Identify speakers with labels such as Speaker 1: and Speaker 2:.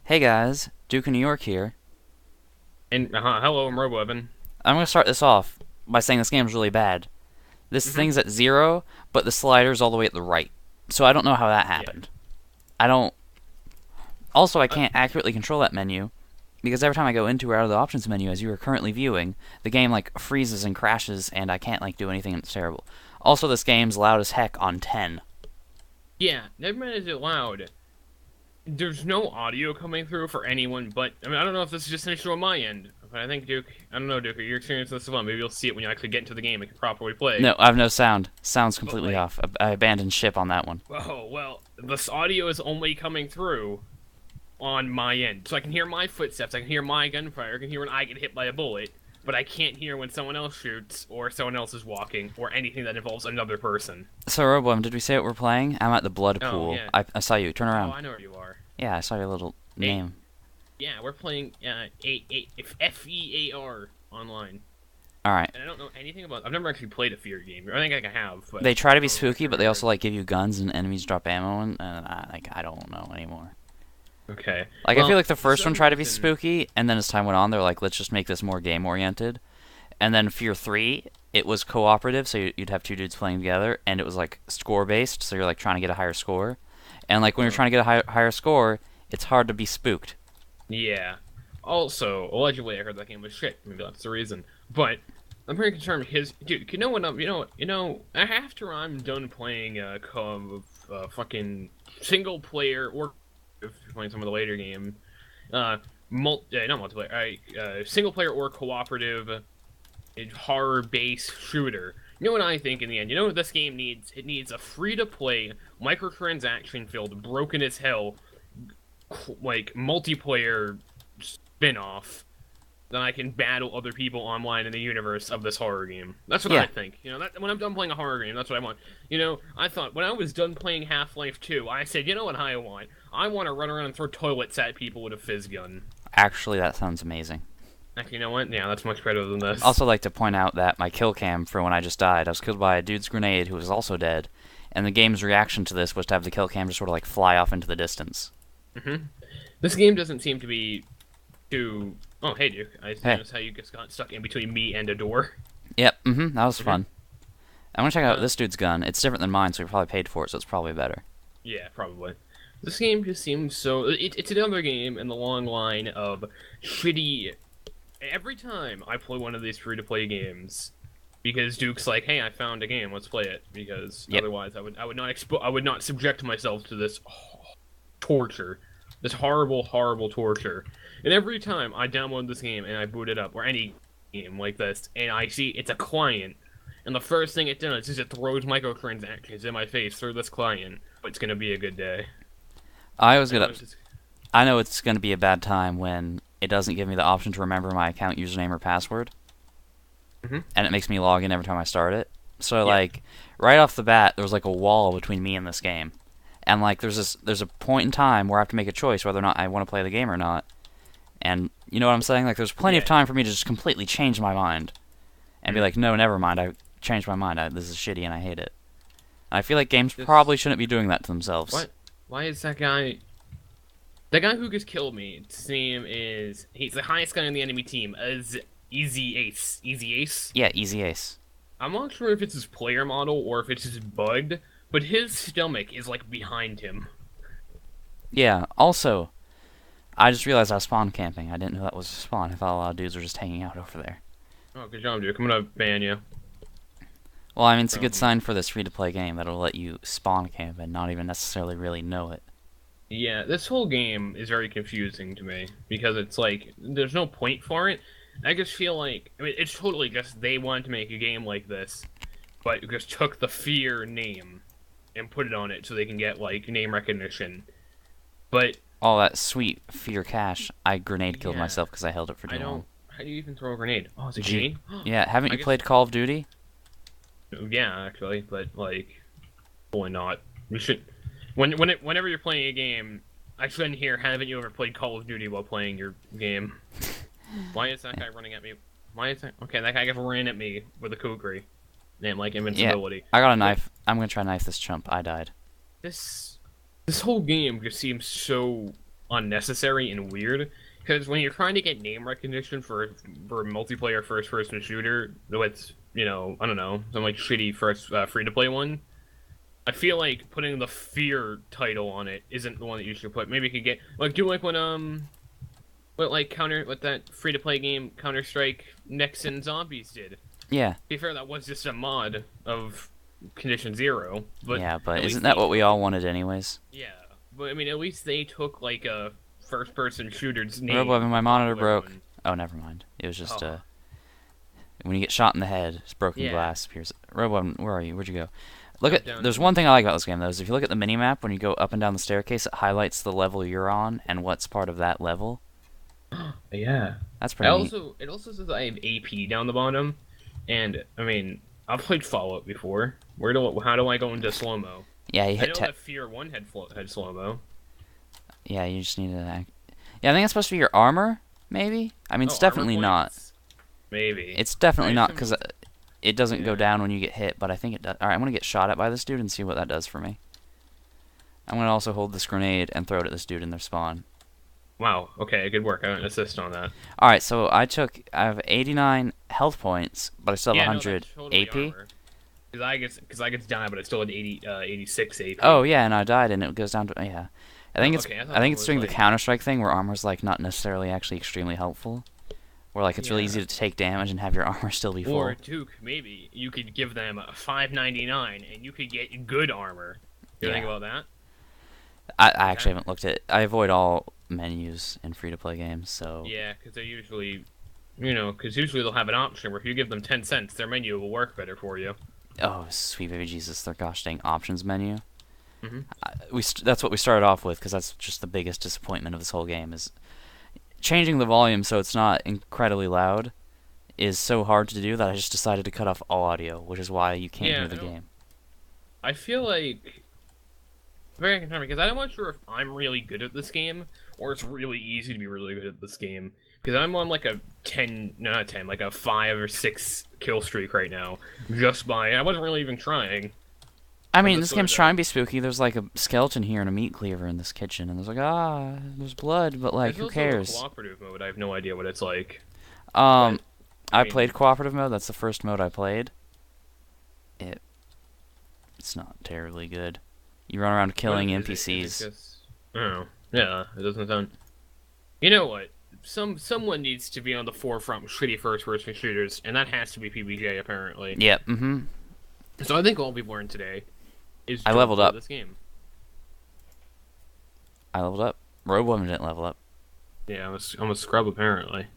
Speaker 1: Hey guys, Duke of New York here.
Speaker 2: And hello, I'm Roboevan.
Speaker 1: I'm gonna start this off by saying this game's really bad. This
Speaker 2: hmm
Speaker 1: thing's at 0, but the slider's all the way at the right. So I don't know how that
Speaker 2: Yeah.
Speaker 1: happened. I don't. Also, I
Speaker 2: Uh,
Speaker 1: can't accurately control that menu because every time I go into or out of the options menu, as you are currently viewing, the game like freezes and crashes, and I can't like do anything, and it's terrible. Also, this game's loud as heck on 10.
Speaker 2: yeah. Never mind, is it loud? There's no audio coming through for anyone, but I don't know if this is just an issue on my end. But I think Duke, I don't know, Duke, your experience with this as well. Maybe you'll see it when you actually get into the game and can properly play.
Speaker 1: No, I have no sound. Sound's
Speaker 2: But
Speaker 1: completely
Speaker 2: like,
Speaker 1: off. I abandoned ship on that one.
Speaker 2: oh well, this audio is only coming through on my end, so I can hear my footsteps, I can hear my gunfire, I can hear when I get hit by a bullet, but I can't hear when someone else shoots or someone else is walking or anything that involves another person.
Speaker 1: So, Roboem, did we say what we're playing? I'm at the blood
Speaker 2: Oh
Speaker 1: pool.
Speaker 2: yeah.
Speaker 1: I saw you. Turn
Speaker 2: Oh,
Speaker 1: around.
Speaker 2: I know where you are.
Speaker 1: Yeah, I saw your little
Speaker 2: Hey,
Speaker 1: name.
Speaker 2: yeah, we're playing F.E.A.R Online,
Speaker 1: Alright.
Speaker 2: and I don't know anything about. I've never actually played a Fear game. I think I have, but
Speaker 1: They try to
Speaker 2: I
Speaker 1: be
Speaker 2: don't know if I
Speaker 1: spooky,
Speaker 2: can
Speaker 1: but they also
Speaker 2: remember.
Speaker 1: like give you guns and enemies drop ammo, and I don't know anymore.
Speaker 2: Okay,
Speaker 1: Like I feel
Speaker 2: well,
Speaker 1: like the
Speaker 2: for
Speaker 1: first one
Speaker 2: some
Speaker 1: tried to be
Speaker 2: reason,
Speaker 1: spooky, and then as time went on, they're like, let's just make this more game oriented. And then Fear 3, it was cooperative, so you'd have two dudes playing together, and it was like score based, so you're like trying to get a higher score. And like when you're
Speaker 2: uh,
Speaker 1: trying to get a higher score, it's hard to be spooked.
Speaker 2: yeah. Also, allegedly, I heard that game was shit. Maybe that's the reason. But I'm pretty concerned because, dude, you know what? After I'm done playing fucking single player or if you're playing some of the later game, uh, not multiplayer, single player or cooperative horror based shooter. You know what I think in the end? You know what this game needs? It needs a free to play, microtransaction filled, broken as hell, like multiplayer spin off that I can battle other people online in the universe of this horror game. That's what
Speaker 1: Yeah,
Speaker 2: I think. When I'm done playing a horror game, that's what I want. I thought when I was done playing Half-Life 2, I said, you know what I want? I want to run around and throw toilets at people with a fizz gun.
Speaker 1: actually, that sounds amazing.
Speaker 2: Actually, you know what? Yeah, that's much better than this.
Speaker 1: Also, like to point out that my kill cam for when I just died, I was killed by a dude's grenade who was also dead, and the game's reaction to this was to have the kill cam just sort of like fly off into the distance.
Speaker 2: hmm This game doesn't seem to be too. Oh, hey, Duke. I
Speaker 1: Hey,
Speaker 2: noticed how you just got stuck in between me and a door.
Speaker 1: yep, that was
Speaker 2: hmm
Speaker 1: fun. I'm gonna check out
Speaker 2: Uh,
Speaker 1: this dude's gun. It's different than mine, so he probably paid for it, so it's probably better.
Speaker 2: yeah, probably. This game just seems so. It's another game in the long line of shitty. Every time I play one of these free-to-play games, because Duke's like, "Hey, I found a game. Let's play it." Because
Speaker 1: Yep.
Speaker 2: otherwise, I would not subject myself to this torture, this horrible, horrible torture. And every time I download this game and I boot it up, or any game like this, and I see it's a client, and the first thing it does is it throws microtransactions in my face through this client. But it's gonna be a good day.
Speaker 1: I was
Speaker 2: I know
Speaker 1: gonna.
Speaker 2: it's just.
Speaker 1: I know it's gonna be a bad time when it doesn't give me the option to remember my account username or password,
Speaker 2: hmm
Speaker 1: and it makes me log in every time I start it. So
Speaker 2: Yeah.
Speaker 1: like, right off the bat, there was like a wall between me and this game, and like there's a point in time where I have to make a choice whether or not I want to play the game or not. And you know what I'm saying? Like, there's plenty of
Speaker 2: Yeah.
Speaker 1: time for me to just completely change my mind and be
Speaker 2: Mm.
Speaker 1: like, no, never mind. I changed my mind. This is shitty and I hate it. And I feel like games
Speaker 2: This.
Speaker 1: probably shouldn't be doing that to themselves.
Speaker 2: What? Why is that guy? The guy who just killed me, his name is. He's the highest guy on the enemy team. As Easy Ace. Easy Ace?
Speaker 1: Yeah, easy ace.
Speaker 2: I'm not sure if it's his player model or if it's just bugged, but his stomach is like behind him.
Speaker 1: Yeah. Also, I just realized I was spawn camping. I didn't know that was a spawn. I thought a lot of dudes were just hanging out over there.
Speaker 2: Oh, good job, dude. I'm gonna ban you.
Speaker 1: Well, I mean, it's a good
Speaker 2: From.
Speaker 1: sign for this free-to-play game that'll let you spawn camp and not even necessarily really know it.
Speaker 2: Yeah, this whole game is very confusing to me because it's like there's no point for it. I just feel like it's totally just they wanted to make a game like this, but just took the Fear name and put it on it so they can get like name recognition. But
Speaker 1: All that sweet fear cash. I grenade killed
Speaker 2: yeah,
Speaker 1: myself because I held it for
Speaker 2: I
Speaker 1: too long.
Speaker 2: don't. How do you even throw a grenade? Oh, it's a
Speaker 1: G.
Speaker 2: G.
Speaker 1: Yeah, haven't
Speaker 2: I
Speaker 1: you
Speaker 2: guess.
Speaker 1: played Call of Duty?
Speaker 2: Yeah, actually, but like, probably not. We should. Whenever you're playing a game, I shouldn't hear. Haven't you ever played Call of Duty while playing your game? Why is that guy running at me? Why is that? Okay, that guy just ran at me with a kukri. And like
Speaker 1: Yeah,
Speaker 2: invincibility.
Speaker 1: I got a
Speaker 2: But
Speaker 1: knife. I'm gonna try to knife this chump. I died.
Speaker 2: this this whole game just seems so unnecessary and weird. Because when you're trying to get name recognition for a multiplayer first person shooter with I don't know, some like shitty first free to play one, I feel like putting the F.E.A.R title on it isn't the one that you should put. Maybe you could get like do like when what that free to play game Counter Strike Next and Zombies did. To
Speaker 1: Yeah.
Speaker 2: be fair, that was just a mod of Condition Zero, but
Speaker 1: Yeah, but
Speaker 2: at least
Speaker 1: isn't that
Speaker 2: they
Speaker 1: what we
Speaker 2: took
Speaker 1: all
Speaker 2: it.
Speaker 1: wanted anyways?
Speaker 2: Yeah, but I mean, at least they took like a first-person shooter's
Speaker 1: Roboevan,
Speaker 2: name,
Speaker 1: my
Speaker 2: a
Speaker 1: monitor
Speaker 2: popular
Speaker 1: broke.
Speaker 2: one.
Speaker 1: Oh, never mind. It was just
Speaker 2: Oh,
Speaker 1: when you get shot in the head, it's broken
Speaker 2: yeah.
Speaker 1: glass appears. Roboevan, where are you? Where'd you go? Look
Speaker 2: I'm
Speaker 1: at.
Speaker 2: down
Speaker 1: There's
Speaker 2: in.
Speaker 1: one thing I like about this game though is if you look at the mini map when you go up and down the staircase, it highlights the level you're on and what's part of that level.
Speaker 2: Yeah.
Speaker 1: That's
Speaker 2: I
Speaker 1: pretty neat.
Speaker 2: also it also says I have AP down the bottom, and I mean I've played Fallout before. How do I go into slow mo?
Speaker 1: Yeah, you
Speaker 2: I
Speaker 1: hit.
Speaker 2: know that F.E.A.R 1 had slow mo.
Speaker 1: Yeah, you just need to. Yeah, I think it's supposed to be your armor, maybe. I mean, it's
Speaker 2: Oh, armor
Speaker 1: definitely not.
Speaker 2: points? Maybe.
Speaker 1: It's
Speaker 2: I
Speaker 1: definitely not
Speaker 2: assume it
Speaker 1: because
Speaker 2: was.
Speaker 1: it doesn't go
Speaker 2: Yeah.
Speaker 1: down when you get hit, but I think it does. All right, I'm gonna get shot at by this dude and see what that does for me. I'm gonna also hold this grenade and throw it at this dude in their spawn.
Speaker 2: Wow. Okay. Good work. I got an assist on that.
Speaker 1: All right, so I have 89 health points, but I still have
Speaker 2: Yeah. No,
Speaker 1: 100
Speaker 2: that's totally
Speaker 1: AP.
Speaker 2: armor. Because I get die, but I still had 86 AP.
Speaker 1: Oh yeah, and I died, and it goes down to yeah. I think
Speaker 2: Oh,
Speaker 1: it's
Speaker 2: okay. I
Speaker 1: I
Speaker 2: thought that
Speaker 1: think it's
Speaker 2: was
Speaker 1: doing the
Speaker 2: like.
Speaker 1: Counter Strike thing where armor's like not necessarily actually extremely helpful. Where like it's really
Speaker 2: Yeah.
Speaker 1: easy to take damage and have your armor still be full.
Speaker 2: Or Duke, maybe you could give them 5.99 and you could get good armor. You think
Speaker 1: Yeah.
Speaker 2: about that?
Speaker 1: I
Speaker 2: Okay.
Speaker 1: actually haven't looked at. I avoid all menus in free to play games, so
Speaker 2: Yeah, because they usually, because usually they'll have an option where if you give them 10 cents, their menu will work better for you.
Speaker 1: oh sweet baby Jesus, their gosh dang options menu.
Speaker 2: Hmm.
Speaker 1: That's what we started off with because that's just the biggest disappointment of this whole game is changing the volume so it's not incredibly loud is so hard to do that I just decided to cut off all audio, which is why you can't
Speaker 2: Yeah,
Speaker 1: hear the game.
Speaker 2: I feel like very concerned because I'm not sure if I'm really good at this game or it's really easy to be really good at this game. Because I'm on like a 10, no, not 10, like a 5 or 6 kill streak right now. Just by, I wasn't really even trying.
Speaker 1: I
Speaker 2: I'm
Speaker 1: mean,
Speaker 2: just
Speaker 1: this
Speaker 2: sort
Speaker 1: game's trying
Speaker 2: of,
Speaker 1: to be spooky. There's like a skeleton here and a meat cleaver in this kitchen, and there's like there's blood, but like
Speaker 2: there's
Speaker 1: who
Speaker 2: also a
Speaker 1: cares?
Speaker 2: cooperative mode. I have no idea what it's like.
Speaker 1: Um,
Speaker 2: But, I
Speaker 1: I
Speaker 2: mean,
Speaker 1: played cooperative mode. That's the first mode I played. It it's not terribly good. You run around killing
Speaker 2: is it
Speaker 1: NPCs.
Speaker 2: just, I don't know. Yeah, it doesn't sound. You know what? Someone needs to be on the forefront with shitty first-person shooters, and that has to be PBJ apparently.
Speaker 1: Yep.
Speaker 2: So I think all we've learned today is
Speaker 1: I
Speaker 2: don't
Speaker 1: leveled
Speaker 2: play
Speaker 1: up.
Speaker 2: this game.
Speaker 1: I leveled up. Roboevan didn't level up.
Speaker 2: Yeah, I'm a scrub apparently.